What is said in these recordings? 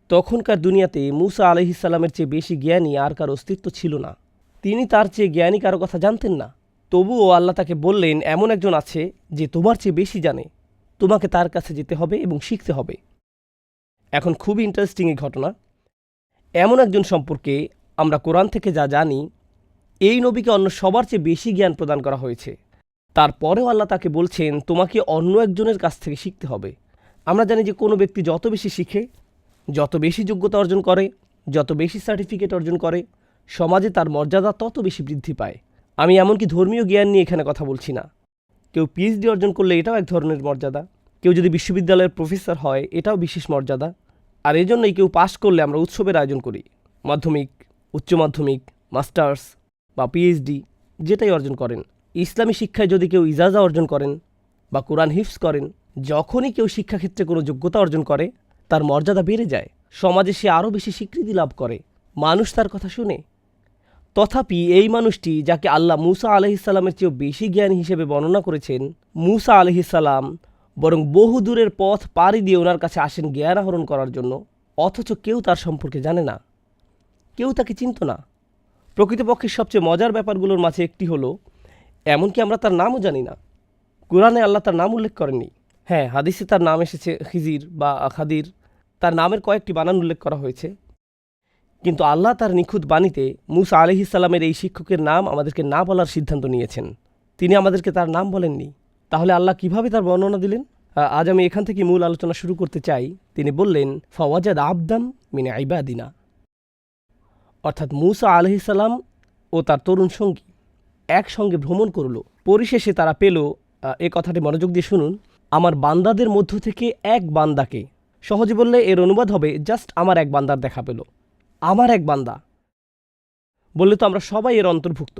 তখনকার দুনিয়াতে মূসা আলাইহিসসালামের চেয়ে বেশি জ্ঞানী আর কার অস্তিত্ব ছিল না। তিনি তার চেয়ে জ্ঞানী কারো কথা জানতেন না। তবুও আল্লাহ তাকে বললেন, এমন একজন আছে যে তোমার চেয়ে বেশি জানে, তোমাকে তার কাছে যেতে হবে এবং শিখতে হবে। এখন খুবই ইন্টারেস্টিং এই ঘটনা। এমন একজন সম্পর্কে আমরা কোরআন থেকে যা জানি, এই নবীকে অন্য সবার চেয়ে বেশি জ্ঞান প্রদান করা হয়েছে। তারপরেও আল্লাহ তাকে বলছেন তোমাকে অন্য একজনের কাছ থেকে শিখতে হবে। আমরা জানি যে কোনো ব্যক্তি যত বেশি শিখে, যত বেশি যোগ্যতা অর্জন করে, যত বেশি সার্টিফিকেট অর্জন করে, সমাজে তার মর্যাদা তত বেশি বৃদ্ধি পায়। আমি এমনকি ধর্মীয় জ্ঞান নিয়ে এখানে কথা বলছি না। কেউ পিএইচডি অর্জন করলে এটাও এক ধরনের মর্যাদা। কেউ যদি বিশ্ববিদ্যালয়ের প্রফেসর হয় এটাও বিশেষ মর্যাদা। আর এজন্যই কেউ পাশ করলে আমরা উৎসবের আয়োজন করি। মাধ্যমিক, উচ্চ মাধ্যমিক, মাস্টার্স বা পিএইচডি যেটাই অর্জন করেন। ইসলামী শিক্ষায় যদি কেউ ইজাজা অর্জন করেন বা কোরআন হিফজ করেন, যখনই কেউ শিক্ষাক্ষেত্রে কোনো যোগ্যতা অর্জন করে তার মর্যাদা বেড়ে যায়, সমাজে সে আরও বেশি স্বীকৃতি লাভ করে, মানুষ তার কথা শুনে। তথাপি এই মানুষটি যাকে আল্লাহ মূসা আলাইহিসসালামের চেয়েও বেশি জ্ঞানী হিসেবে বর্ণনা করেছেন, মূসা আলাইহিসসালাম বরং বহু দূরের পথ পাড়ি দিয়ে ওনার কাছে আসেন জ্ঞান আহরণ করার জন্য, অথচ কেউ তার সম্পর্কে জানে না, কেউ তাকে চিনত না। প্রকৃতপক্ষে সবচেয়ে মজার ব্যাপারগুলোর মাঝে একটি হলো, এমনকি আমরা তার নামও জানি না। কোরআনে আল্লাহ তার নাম উল্লেখ করেননি। হ্যাঁ, হাদিসে তার নাম এসেছে খিজির বা খাদির, তার নামের কয়েকটি বানান উল্লেখ করা হয়েছে। কিন্তু আল্লাহ তার নিখুঁত বাণীতে মূসা আলাইহিসসালামের এই শিক্ষকের নাম আমাদেরকে না বলার সিদ্ধান্ত নিয়েছেন। তিনি আমাদেরকে তার নাম বলেননি। তাহলে আল্লাহ কিভাবে তার বর্ণনা দিলেন? আজ আমি এখান থেকে মূল আলোচনা শুরু করতে চাই। তিনি বললেন, ফাওয়াজাদ আবদাম মিন ইবাদিনা, অর্থাৎ মূসা আলাইহিসসালাম ও তার তরুণ সঙ্গী একসঙ্গে ভ্রমণ করল। পরিশেষে তারা পেল, এ কথাটি মনোযোগ দিয়ে শুনুন, আমার বান্দাদের মধ্য থেকে এক বান্দাকে। সহজে বললে এর অনুবাদ হবে জাস্ট আমার এক বান্দার দেখা পেল। আমার এক বান্দা বললে তো আমরা সবাই এর অন্তর্ভুক্ত।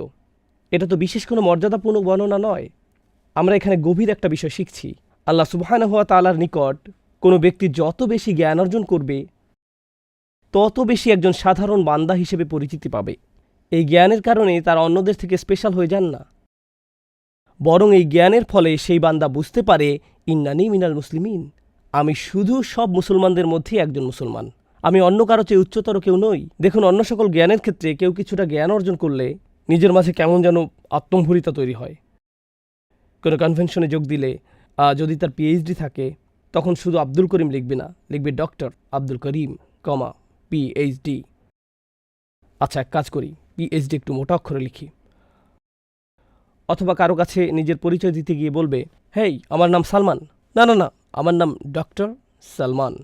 এটা তো বিশেষ কোনো মর্যাদাপূর্ণ বর্ণনা নয়। আমরা এখানে গভীর একটা বিষয় শিখছি। আল্লাহ সুবহানাহু ওয়া তাআলার নিকট কোনো ব্যক্তি যত বেশি জ্ঞান অর্জন করবে, তত বেশি একজন সাধারণ বান্দা হিসেবে পরিচিতি পাবে। এই জ্ঞানের কারণে তারা অন্যদের থেকে স্পেশাল হয়ে যান না, বরং এই জ্ঞানের ফলে সেই বান্দা বুঝতে পারে, ইন্নানি মিনাল মুসলিমিন, আমি শুধু সব মুসলমানদের মধ্যেই একজন মুসলমান, আমি অন্য কারো চেয়ে উচ্চতর কেউ নই। দেখুন, অন্য সকল জ্ঞানের ক্ষেত্রে কেউ কিছুটা জ্ঞান অর্জন করলে নিজের মাঝে কেমন যেন আত্মম্ভরিতা তৈরি হয়। কোনো কনভেনশনে যোগ দিলে যদি তার পিএইচডি থাকে, তখন শুধু আব্দুল করিম লিখবে না, লিখবে ডক্টর আব্দুল করিম, পিএইচডি। আচ্ছা, এক কাজ করি, পিএইচডি একটু মোটা অক্ষরে লিখি। অথবা কারো কাছে নিজের পরিচয় দিতে গিয়ে বলবে, হেই, আমার নাম সালমান। না না না, আমার নাম ডক্টর সালমান।